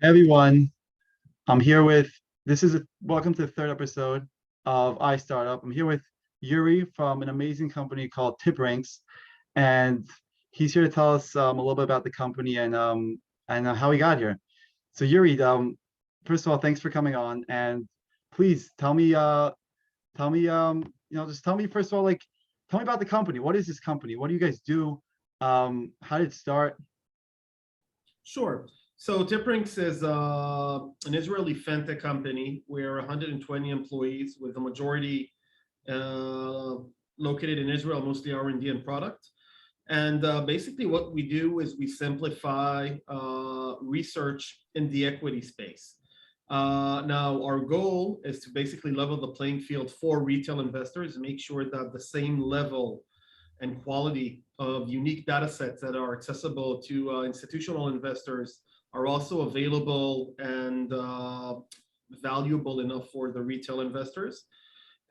Everyone, I'm here with welcome to the third episode of iStartup. I'm here with Yuri from an amazing company called TipRanks, and he's here to tell us a little bit about the company and how he got here. So Yuri, first of all, thanks for coming on, and please tell me just tell me first of all, like tell me about the company. What is this company? What do you guys do? How did it start? Sure. So TipRanks is an Israeli Fintech company. We're 120 employees with the majority uh, located in Israel, mostly R&D and product. And basically what we do is we simplify research in the equity space. Now, our goal is to basically level the playing field for retail investors, make sure that the same level and quality of unique data sets that are accessible to institutional investors are also available and valuable enough for the retail investors.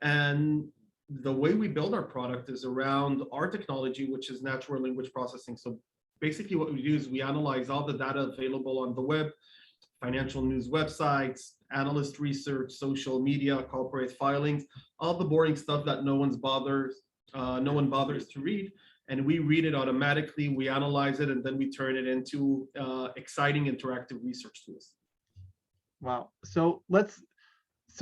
And the way we build our product is around our technology, which is natural language processing. So basically what we do is we analyze all the data available on the web, financial news websites, analyst research, social media, corporate filings, all the boring stuff that no one bothers to read, and we read it automatically, we analyze it, and then we turn it into exciting interactive research tools. Wow. So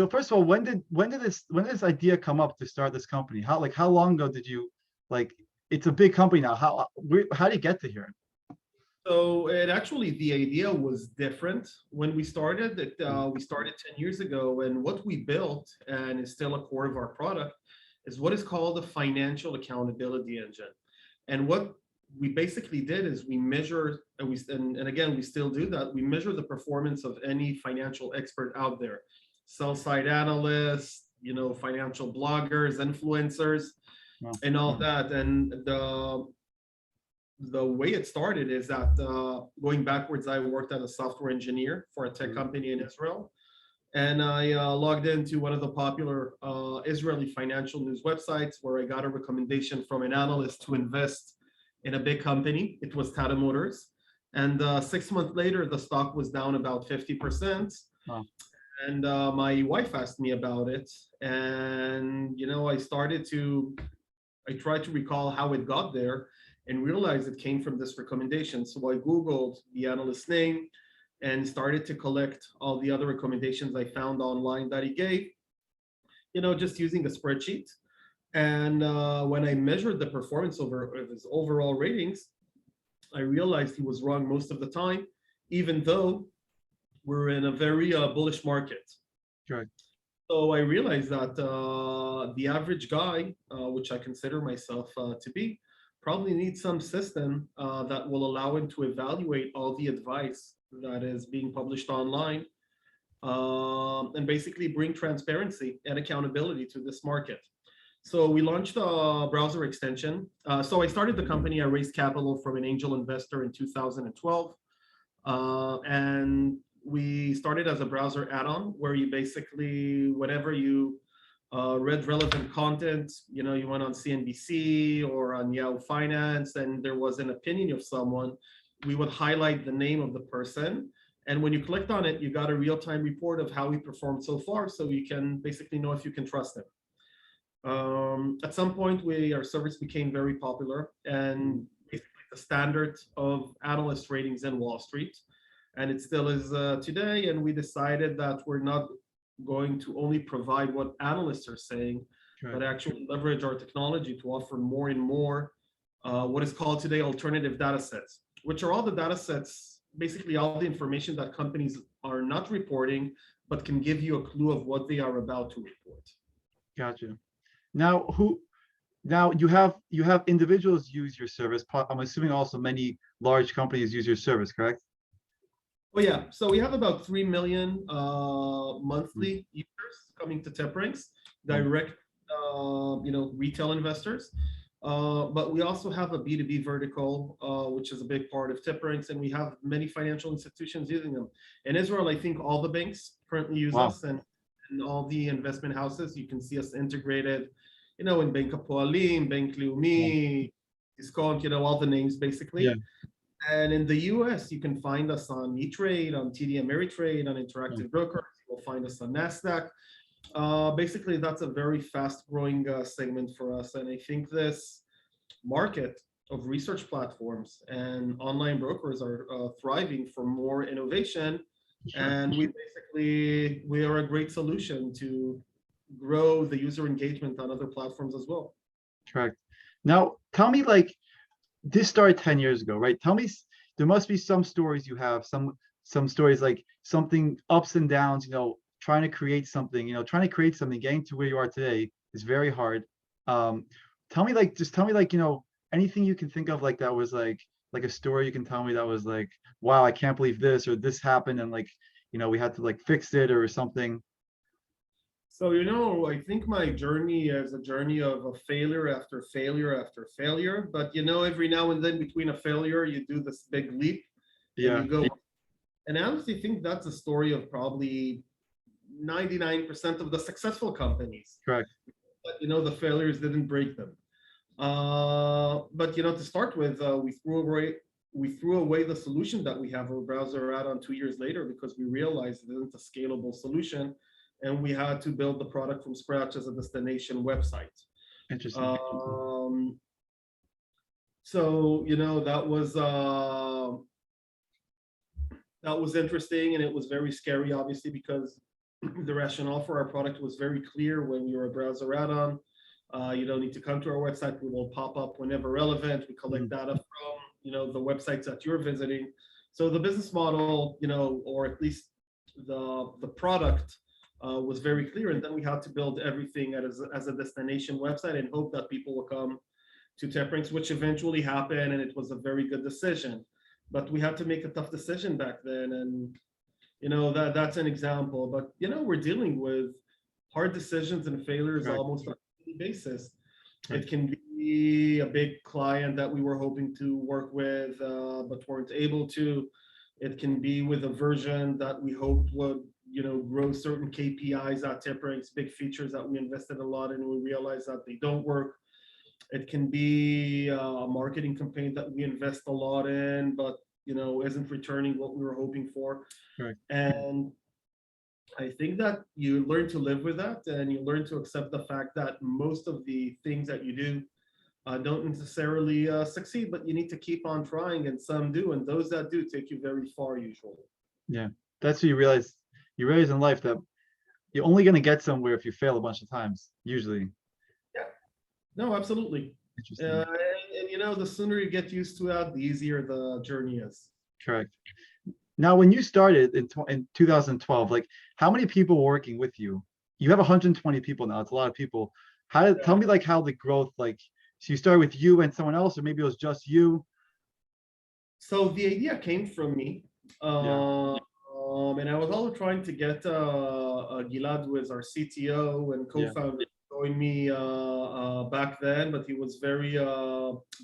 first of all, when did this idea come up to start this company? How long ago did you like it's a big company now. How did you get to here? So the idea was different when we started. We started 10 years ago, and what we built, and is still a core of our product, is what is called a financial accountability engine. And what we basically did is we measure, and again, we still do that, we measure the performance of any financial expert out there, sell side analysts, financial bloggers, influencers, Wow. and all that. And the way it started is that going backwards, I worked as a software engineer for a tech company in Israel. And I logged into one of the popular Israeli financial news websites where I got a recommendation from an analyst to invest in a big company. It was Tata Motors. And 6 months later, the stock was down about 50%. Wow. And my wife asked me about it. And, I tried to recall how it got there and realized it came from this recommendation. So I Googled the analyst's name and started to collect all the other recommendations I found online that he gave, just using a spreadsheet. And when I measured the performance of his overall ratings, I realized he was wrong most of the time, even though we're in a very bullish market. Good. So I realized that the average guy, which I consider myself to be, probably needs some system that will allow him to evaluate all the advice that is being published online, and basically bring transparency and accountability to this market. So we launched a browser extension. So I started the company. I raised capital from an angel investor in 2012. And we started as a browser add-on where you basically, whenever you read relevant content, you went on CNBC or on Yahoo Finance and there was an opinion of someone, we would highlight the name of the person. And when you clicked on it, you got a real-time report of how he performed so far. So you can basically know if you can trust him. At some point, our service became very popular and basically the standard of analyst ratings in Wall Street. And it still is today. And we decided that we're not going to only provide what analysts are saying, but actually leverage our technology to offer more and more what is called today alternative data sets, which are all the data sets, basically all the information that companies are not reporting, but can give you a clue of what they are about to report. Gotcha. Now you have individuals use your service. I'm assuming also many large companies use your service, correct? Oh yeah, so we have about 3 million monthly users coming to TipRanks, direct, retail investors. But we also have a B2B vertical, which is a big part of TipRanks, and we have many financial institutions using them. In Israel, I think all the banks currently use us, and all the investment houses. You can see us integrated, in Bank Hapoalim, Bank Leumi, Discount, all the names basically. Yeah. And in the US, you can find us on E-Trade, on TD Ameritrade, on Yeah. Interactive Brokers. You'll find us on NASDAQ. Basically, that's a very fast-growing segment for us. And I think this market of research platforms and online brokers are thriving for more innovation. Sure. And we are a great solution to grow the user engagement on other platforms as well. Correct. Now, tell me, like, this started 10 years ago, right? Tell me, there must be some stories you have, some stories like something ups and downs, trying to create something, getting to where you are today is very hard. Tell me, like, just tell me, like, anything you can think of, like, that was like a story you can tell me that was like, wow, I can't believe this, or this happened, and like, we had to like fix it or something. So, I think my journey is a journey of a failure after failure after failure. But, every now and then between a failure, you do this big leap and Yeah, you go. And I honestly think that's a story of probably 99% of the successful companies. correct. But, the failures didn't break them. But, to start with, we threw away the solution that we have, our browser add-on 2 years later, because we realized it isn't a scalable solution. And we had to build the product from scratch as a destination website. Interesting. So that was interesting, and it was very scary, obviously, because the rationale for our product was very clear. When you're a browser add-on, you don't need to come to our website. We will pop up whenever relevant. We collect data from the websites that you're visiting. So the business model, or at least the product, was very clear. And then we had to build everything as a destination website and hope that people will come to TipRanks, which eventually happened, and it was a very good decision. But we had to make a tough decision back then, and that's an example. But we're dealing with hard decisions and failures Correct. almost on a daily basis. Right. It can be a big client that we were hoping to work with, but weren't able to. It can be with a version that we hoped would grow certain KPIs at TipRanks, big features that we invested a lot in, and we realized that they don't work. It can be a marketing campaign that we invest a lot in, but isn't returning what we were hoping for. Correct. And I think that you learn to live with that, and you learn to accept the fact that most of the things that you do don't necessarily succeed, but you need to keep on trying, and some do, and those that do take you very far usually. Yeah, that's what you realize. You realize in life that you're only going to get somewhere if you fail a bunch of times, usually. Yeah, no, absolutely. Interesting. And the sooner you get used to it, the easier the journey is. Correct. Now, when you started in 2012, like, how many people were working with you? You have 120 people now. It's a lot of people. Tell me, like, how the growth, like, so you started with you and someone else, or maybe it was just you? So the idea came from me. Yeah. And I was also trying to get Gilad, who is our CTO and Yeah. co-founder, to join me back then, but he was very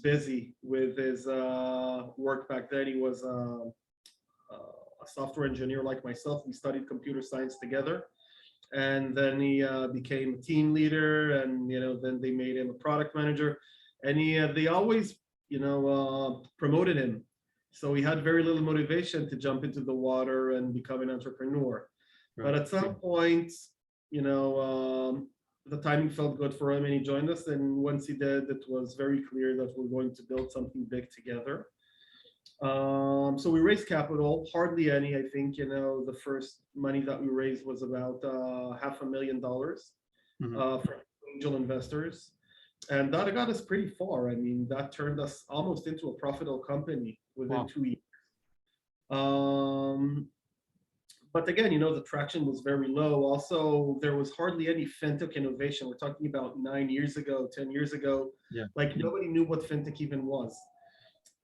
busy with his work back then. He was a software engineer like myself. We studied computer science together, and then he became a team leader, and then they made him a product manager, and they always promoted him. So he had very little motivation to jump into the water and become an entrepreneur. Right. But at some point, the timing felt good for him, and he joined us. And once he did, it was very clear that we're going to build something big together. So we raised capital, hardly any. I think the first money that we raised was about $500,000 from angel investors. And that got us pretty far. I mean, that turned us almost into a profitable company within 2 years. But again, the traction was very low. Also, there was hardly any fintech innovation. We're talking about 9 years ago, 10 years ago. Yeah. Like nobody knew what fintech even was.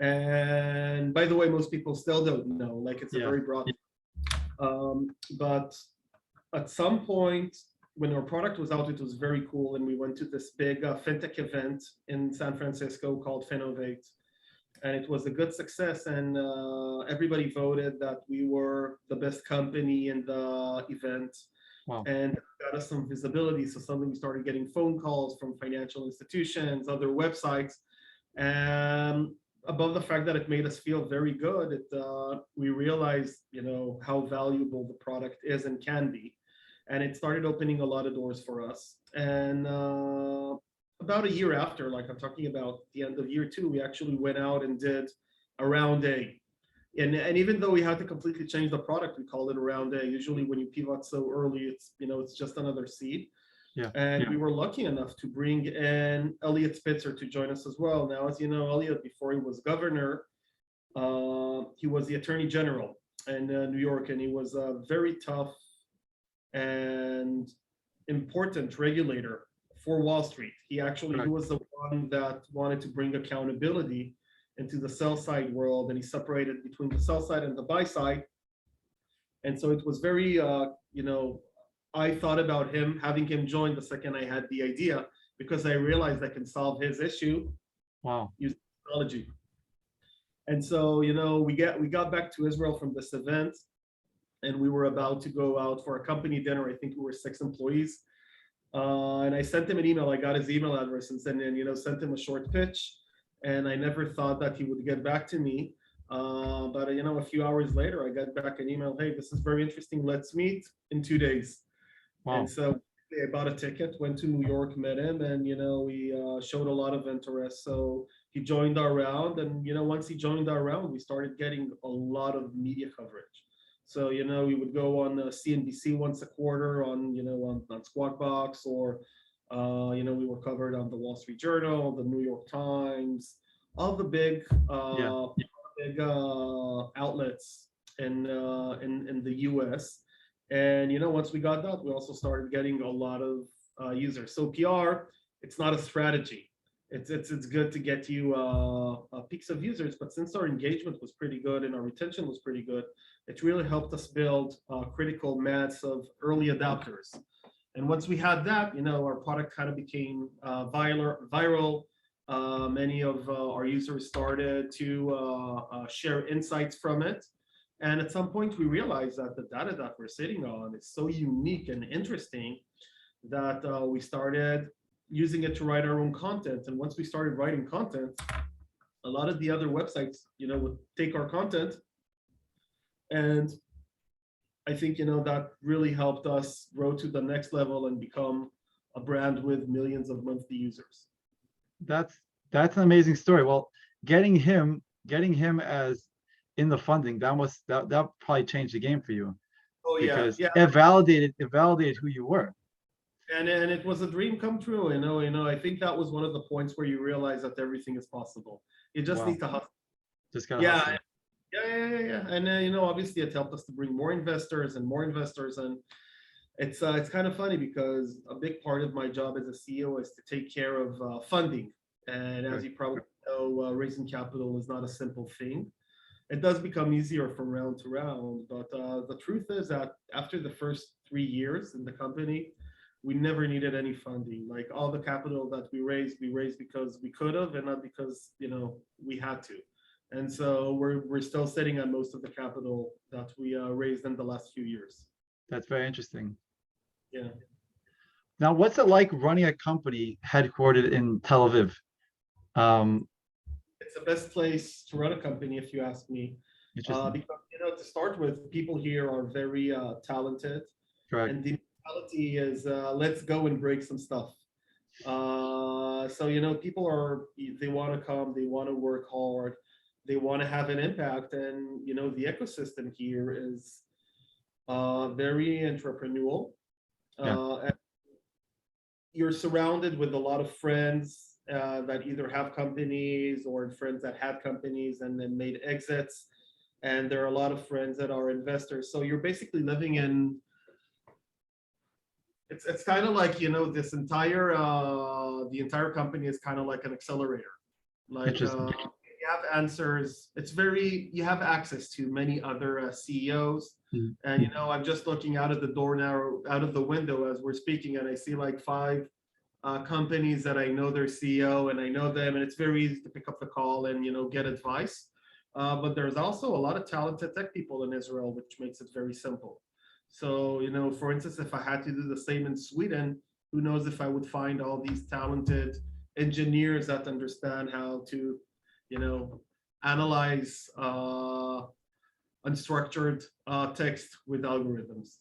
And by the way, most people still don't know. Like it's a very broad. But at some point, when our product was out, it was very cool, and we went to this big fintech event in San Francisco called Finovate, and it was a good success. And everybody voted that we were the best company in the event. Wow. And got us some visibility. So suddenly we started getting phone calls from financial institutions, other websites, and above the fact that it made us feel very good, we realized, how valuable the product is and can be, and it started opening a lot of doors for us. And about a year after, like I'm talking about the end of year two, we actually went out and did a round A. And even though we had to completely change the product, we call it a round A. Usually, when you pivot so early, it's just another seed. Yeah. And we were lucky enough to bring in Elliot Spitzer to join us as well. Now, as you know, Elliot, before he was governor, he was the attorney general in New York, and he was a very tough and important regulator for Wall Street. He was the one that wanted to bring accountability into the sell side world, and he separated between the sell side and the buy side. And so it was very, I thought about having him join the second I had the idea, because I realized I can solve his issue. Wow. Using technology. And so, we got back to Israel from this event, and we were about to go out for a company dinner. I think we were 6 employees. And I sent him an email. I got his email address and sent him a short pitch. And I never thought that he would get back to me. But a few hours later, I got back an email. Hey, this is very interesting. Let's meet in 2 days. Wow. And so I bought a ticket, went to New York, met him, and we showed a lot of interest. So he joined our round, and once he joined our round, we started getting a lot of media coverage. So we would go on CNBC once a quarter, on Squawk Box, or we were covered on the Wall Street Journal, the New York Times, all the big outlets in the U.S. And once we got that, we also started getting a lot of users. So PR, it's not a strategy. It's good to get you peaks of users, but since our engagement was pretty good and our retention was pretty good, it really helped us build a critical mass of early adopters. And once we had that, our product kind of became viral. Many of our users started to share insights from it. And at some point, we realized that the data that we're sitting on is so unique and interesting that we started using it to write our own content. And once we started writing content, a lot of the other websites, would take our content. And I think, that really helped us grow to the next level and become a brand with millions of monthly users. That's an amazing story. Well, getting him as in the funding, that probably changed the game for you. Oh yeah, because yeah. it validated who you were. And it was a dream come true. I think that was one of the points where you realize that everything is possible. You just need to hustle. Just gotta hustle. Yeah. And obviously it helped us to bring more investors. And it's kind of funny because a big part of my job as a CEO is to take care of funding. And as you probably know, raising capital is not a simple thing. It does become easier from round to round, but the truth is that after the first 3 years in the company, we never needed any funding. Like all the capital that we raised because we could have, and not because we had to. And so we're still sitting on most of the capital that we raised in the last few years. That's very interesting. Yeah. Now, what's it like running a company headquartered in Tel Aviv? It's the best place to run a company, if you ask me. Because to start with, people here are very talented. Correct. And the mentality is let's go and break some stuff. So people they want to come, they want to work hard, they want to have an impact, and the ecosystem here is very entrepreneurial. And you're surrounded with a lot of friends that either have companies or friends that had companies and then made exits, and there are a lot of friends that are investors. So you're basically living in. It's kind of like this entire the entire company is kind of like an accelerator. Like you have answers. You have access to many other CEOs. Mm-hmm. And I'm just looking out of the door now, out of the window as we're speaking, and I see like 5 companies that I know their CEO and I know them, and it's very easy to pick up the call and get advice. But there's also a lot of talented tech people in Israel, which makes it very simple. So, for instance, if I had to do the same in Sweden, who knows if I would find all these talented engineers that understand how to, analyze unstructured text with algorithms.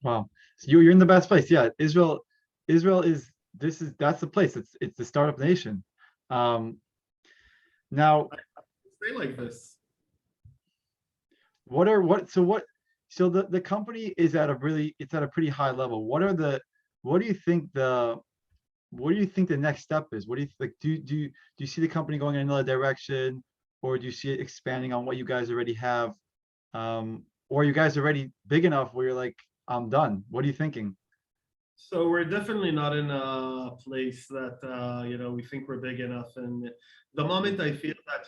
Wow. So you're in the best place. Yeah, Israel is that's the place. It's the startup nation. Um, now, Stay like this. what are what so what so the company is at a really it's at a pretty high level. What do you think the next step is? What do you like? Do you see the company going in another direction, or do you see it expanding on what you guys already have? Or are you guys already big enough where you're like, I'm done? What are you thinking? So we're definitely not in a place that we think we're big enough. And the moment I feel that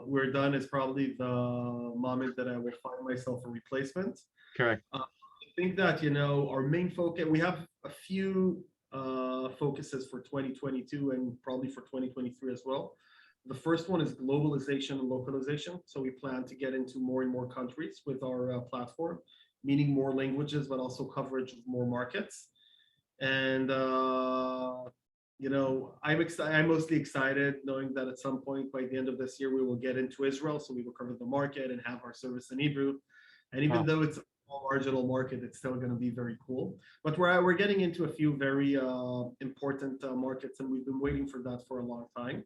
we're done is probably the moment that I will find myself a replacement. Correct. I think that our main focus. We have a few focuses for 2022 and probably for 2023 as well. The first one is globalization and localization. So we plan to get into more and more countries with our platform, meaning more languages, but also coverage of more markets. And I'm mostly excited knowing that at some point by the end of this year we will get into Israel, so we will cover the market and have our service in Hebrew. And even Wow. though it's a small marginal market, it's still going to be very cool. But we're getting into a few very important markets, and we've been waiting for that for a long time.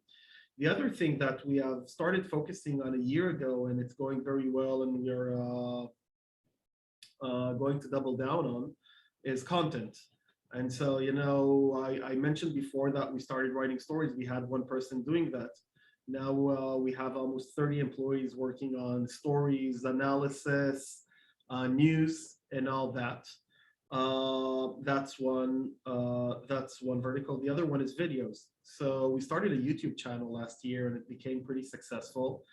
The other thing that we have started focusing on a year ago, and it's going very well, and we're going to double down on, is content. And so, I mentioned before that we started writing stories. We had one person doing that. Now we have almost 30 employees working on stories, analysis, news, and all that. That's one. That's one vertical. The other one is videos. So we started a YouTube channel last year, and it became pretty successful.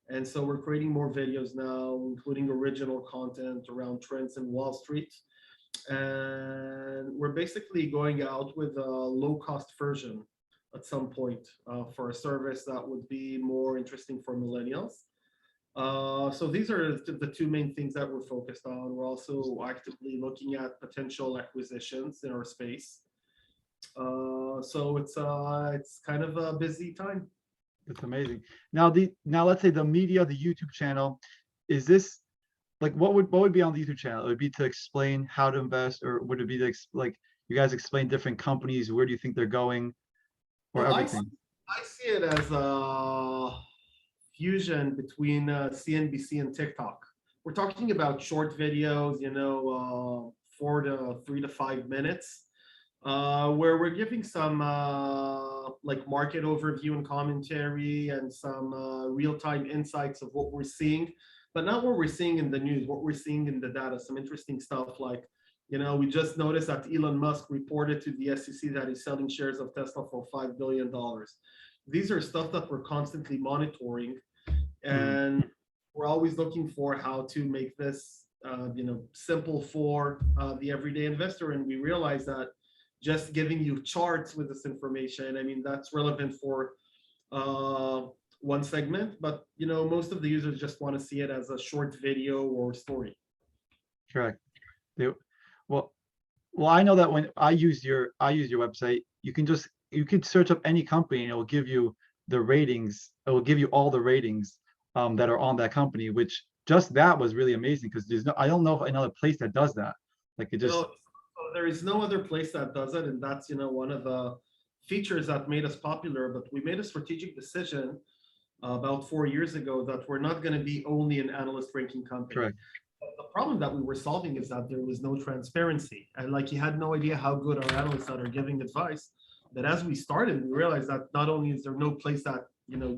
And so we're creating more videos now, including original content around trends in Wall Street. And we're basically going out with a low-cost version at some point for a service that would be more interesting for millennials. So these are the two main things that we're focused on. We're also actively looking at potential acquisitions in our space. So it's kind of a busy time. It's amazing. Now let's say the media, the YouTube channel, is this like what would be on the YouTube channel? It would be to explain how to invest, or would it be to like you guys explain different companies, where do you think they're going, or So everything? I see it as a fusion between CNBC and TikTok. We're talking about short videos, 3 to 5 minutes, where we're giving some like market overview and commentary and some real-time insights of what we're seeing, but not what we're seeing in the news, what we're seeing in the data. Some interesting stuff like, we just noticed that Elon Musk reported to the SEC that he's selling shares of Tesla for $5 billion. These are stuff that we're constantly monitoring, Mm, and we're always looking for how to make this simple for the everyday investor. And we realize that just giving you charts with this information, I mean, that's relevant for one segment, but most of the users just want to see it as a short video or story. correct. They, well, well, I know that when I use your website, you can search up any company and it will give you the ratings. It will give you all the ratings that are on that company, which just that was really amazing because there's no I don't know of another place that does that. Like it just So there is no other place that does it, and that's one of the features that made us popular. But we made a strategic decision about 4 years ago that we're not going to be only an analyst ranking company. correct. The problem that we were solving is that there was no transparency, and like you had no idea how good our analysts that are giving advice. That as we started, we realized that not only is there no place that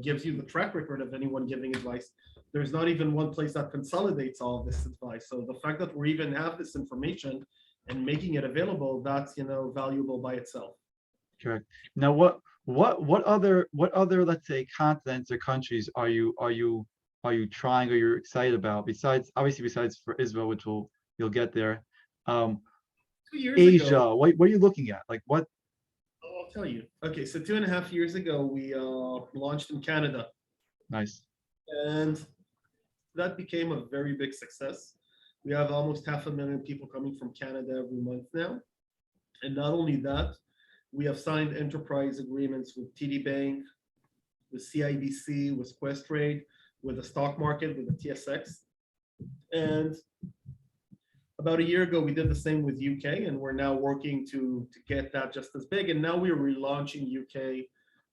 gives you the track record of anyone giving advice, there's not even one place that consolidates all of this advice. So the fact that we even have this information and making it available, that's valuable by itself. Correct. Now, what other let's say continents or countries are you trying or you're excited about besides obviously besides for Israel, which you'll get there. Um, 2 years ago, Asia, what are you looking at? Like what? I'll tell you. Okay, so 2.5 years ago, we launched in Canada, Nice. and that became a very big success. We have almost 500,000 people coming from Canada every month now. And not only that, we have signed enterprise agreements with TD Bank, with CIBC, with Questrade, with the stock market, with the TSX. And about a year ago, we did the same with UK, and we're now working to get that just as big. And now we're relaunching UK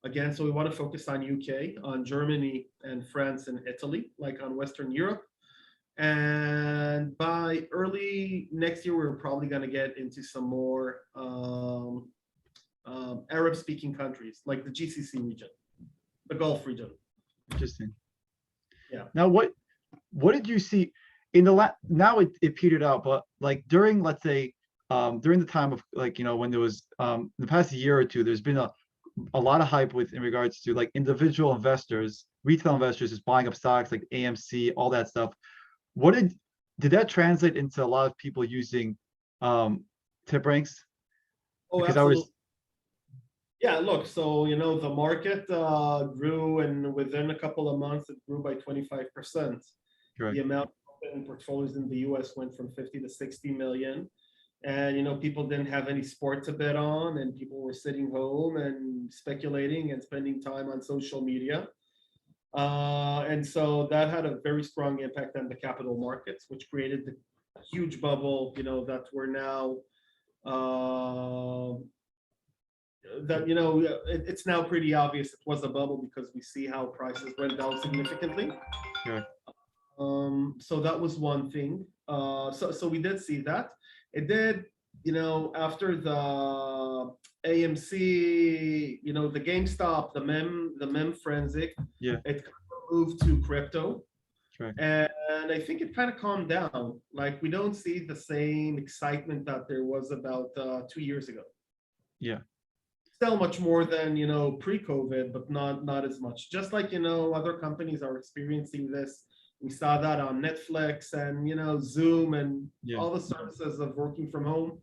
again. So we want to focus on UK, on Germany and France and Italy, like on Western Europe. And by early next year, we're probably going to get into some more Arab-speaking countries, like the GCC region, the Gulf region. Interesting. Yeah. Now, what did you see in the now it petered out, but like during, let's say, during the time of, like, when there was the past year or two, there's been a lot of hype in regards to like individual investors, retail investors just buying up stocks like AMC, all that stuff. What did that translate into a lot of people using TipRanks? Oh, Because absolutely. Yeah, look, so the market grew, and within a couple of months, it grew by 25%. Correct. The amount of portfolios in the US went from 50 to 60 million. And people didn't have any sport to bet on, and people were sitting home and speculating and spending time on social media. And so that had a very strong impact on the capital markets, which created the huge bubble, that we're now that it's now pretty obvious it was a bubble, because we see how prices went down significantly. Correct. So that was one thing. So we did see that. It did, after the AMC, the GameStop, the meme frenzy, Yeah. it moved to crypto. Correct. And I think it kind of calmed down. Like, we don't see the same excitement that there was about 2 years ago. Yeah. Still much more than pre-COVID, but not as much. Just like other companies are experiencing this. We saw that on Netflix and Zoom and all the services of working from home.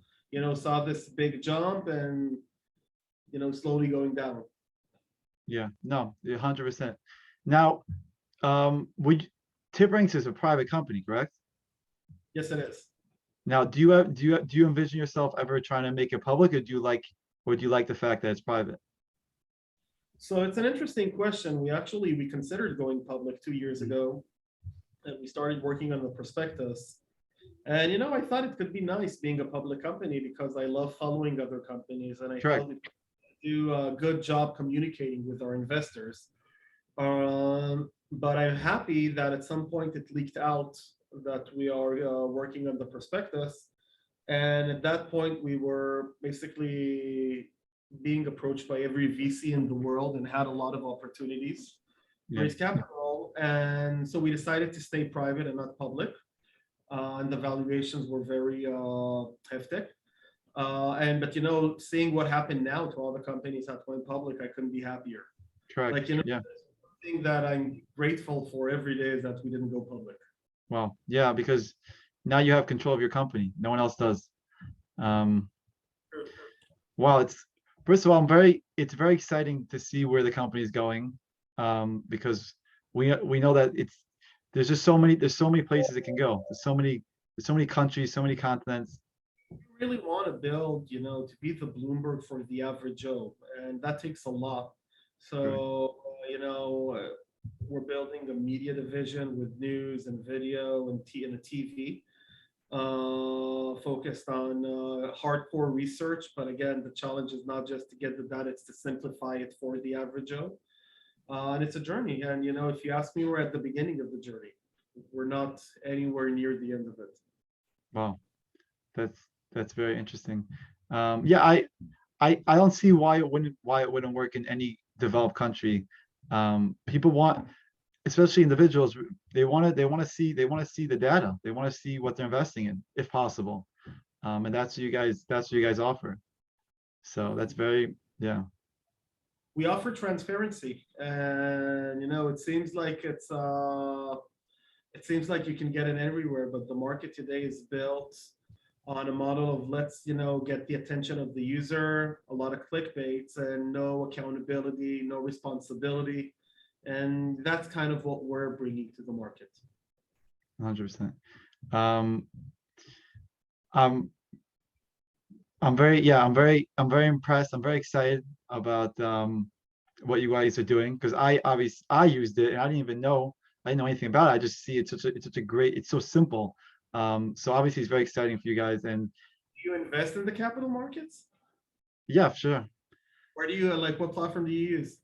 Saw this big jump and slowly going down. Yeah. No, 100%. Now, TipRanks is a private company, correct? Yes, it is. Now, do you envision yourself ever trying to make it public, or do you like the fact that it's private? So it's an interesting question. We considered going public 2 years ago, and we started working on the prospectus. And I thought it could be nice being a public company, because I love following other companies, and I Correct. felt we do a good job communicating with our investors. But I'm happy that at some point it leaked out that we are working on the prospectus. And at that point, we were basically being approached by every VC in the world and had a lot of opportunities to raise capital. And so we decided to stay private and not public. And the valuations were very hefty. But seeing what happened now to all the companies that went public, I couldn't be happier. Correct. Like, the thing that I'm grateful for every day is that we didn't go public. Well, yeah, because now you have control of your company. No one else does. Well, first of all, it's very exciting to see where the company is going, because we know that there's so many places it can go. There's so many countries, so many continents. You really want to build, to be the Bloomberg for the average Joe, and that takes a lot. So, we're building a media division with news and video and a TV, focused on hardcore research. But again, the challenge is not just to get the data, it's to simplify it for the average Joe. And it's a journey. And, if you ask me, we're at the beginning of the journey. We're not anywhere near the end of it. Wow, that's very interesting. Yeah, I don't see why it wouldn't work in any developed country. People want, especially individuals, they want to see the data. They want to see what they're investing in, if possible. And that's what you guys offer. So that's very, yeah. We offer transparency, and it seems like you can get it everywhere, but the market today is built on a model of let's get the attention of the user, a lot of clickbaits, and no accountability, no responsibility. And that's kind of what we're bringing to the market. 100%. I'm very impressed. I'm very excited about what you guys are doing, because I used it and I didn't know anything about it. I just see it's such a great, it's so simple. So obviously it's very exciting for you guys, and Do you invest in the capital markets? yeah, sure. Where do you like? What platform do you use?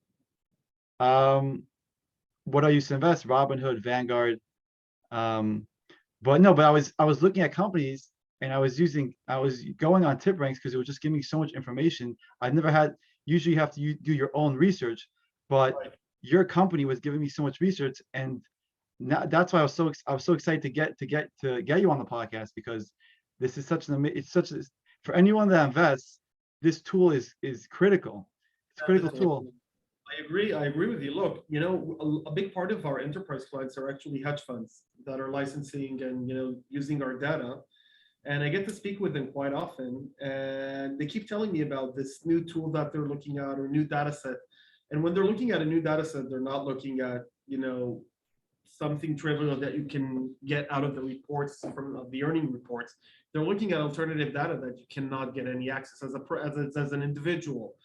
Um, what I used to invest, Robinhood, Vanguard. Um, but no, but I was looking at companies and I was going on TipRanks because it was just giving me so much information. I've never had, usually you have to do your own research, but Right. your company was giving me so much research, and now that's why I was so excited to get you on the podcast, because this is such it's such a, for anyone that invests, this tool is critical. It's a critical tool. I agree. I agree with you. Look, a big part of our enterprise clients are actually hedge funds that are licensing and using our data. And I get to speak with them quite often, and they keep telling me about this new tool that they're looking at or new data set. And when they're looking at a new data set, they're not looking at something trivial that you can get out of the reports from the earning reports. They're looking at alternative data that you cannot get any access as an individual.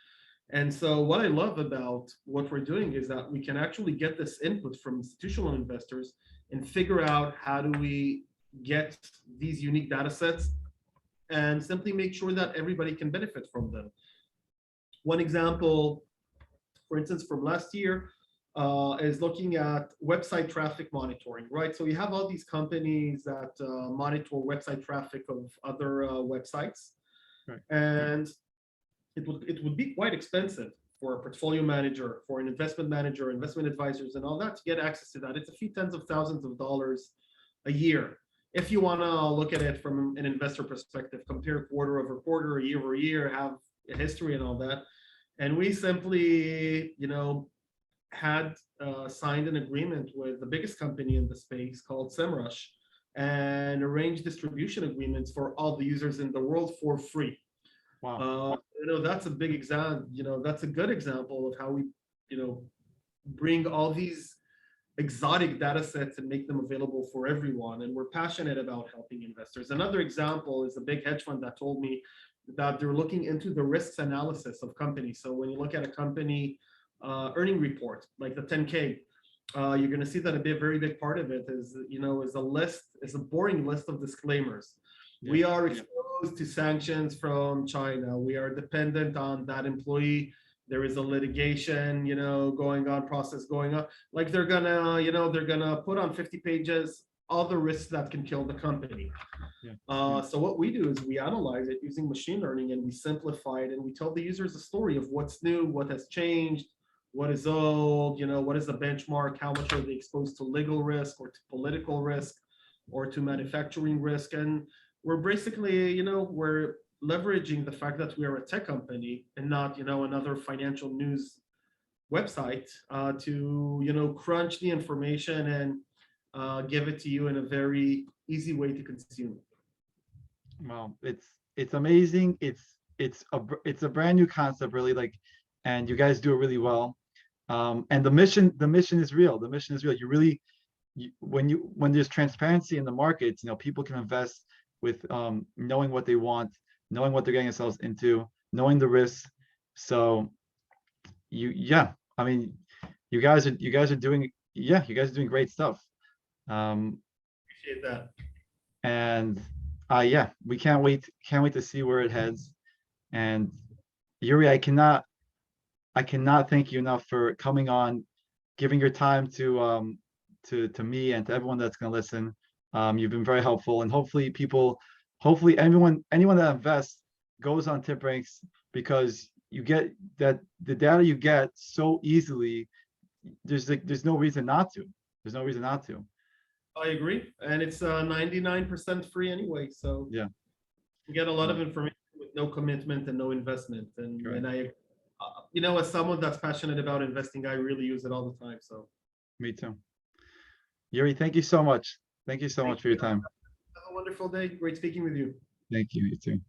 And so what I love about what we're doing is that we can actually get this input from institutional investors and figure out how do we get these unique data sets and simply make sure that everybody can benefit from them. One example, for instance, from last year, is looking at website traffic monitoring, right? So you have all these companies that monitor website traffic of other websites, Right. and it would be quite expensive for a portfolio manager, for an investment manager, investment advisors, and all that to get access to that. It's a few tens of thousands of dollars a year. If you want to look at it from an investor perspective, compare quarter over quarter, year over year, have a history and all that. And we simply, had signed an agreement with the biggest company in the space called Semrush and arranged distribution agreements for all the users in the world for free. Wow. That's a big example. That's a good example of how we, bring all these exotic data sets and make them available for everyone. And we're passionate about helping investors. Another example is a big hedge fund that told me that they're looking into the risks analysis of companies. So when you look at a company earning report, like the 10K, you're going to see that very big part of it is a boring list of disclaimers. We are exposed to sanctions from China. We are dependent on that employee. There is a litigation, going on, process going on. Like they're gonna put on 50 pages all the risks that can kill the company. So what we do is we analyze it using machine learning and we simplify it and we tell the users a story of what's new, what has changed, what is old, what is the benchmark, how much are they exposed to legal risk or to political risk or to manufacturing risk. And we're basically, we're leveraging the fact that we are a tech company and not, another financial news website to, crunch the information and give it to you in a very easy way to consume. Well, it's amazing. It's a brand new concept, really, like, and you guys do it really well. And the mission is real. The mission is real. When there's transparency in the markets, people can invest with knowing what they want, knowing what they're getting themselves into, knowing the risks. So I mean, you guys are doing great stuff. Appreciate that. And yeah, we can't wait to see where it heads. And Yuri, I cannot thank you enough for coming on, giving your time to me and to everyone that's going to listen. You've been very helpful, and hopefully anyone that invests goes on TipRanks, because you get that the data you get so easily. There's no reason not to. There's no reason not to. I agree, and it's 99% free anyway. So Yeah, you get a lot of information with no commitment and no investment. And I, as someone that's passionate about investing, I really use it all the time. So me too. Yuri, thank you so much. Thank you so much for your time. have a wonderful day. Great speaking with you. Thank you. You too.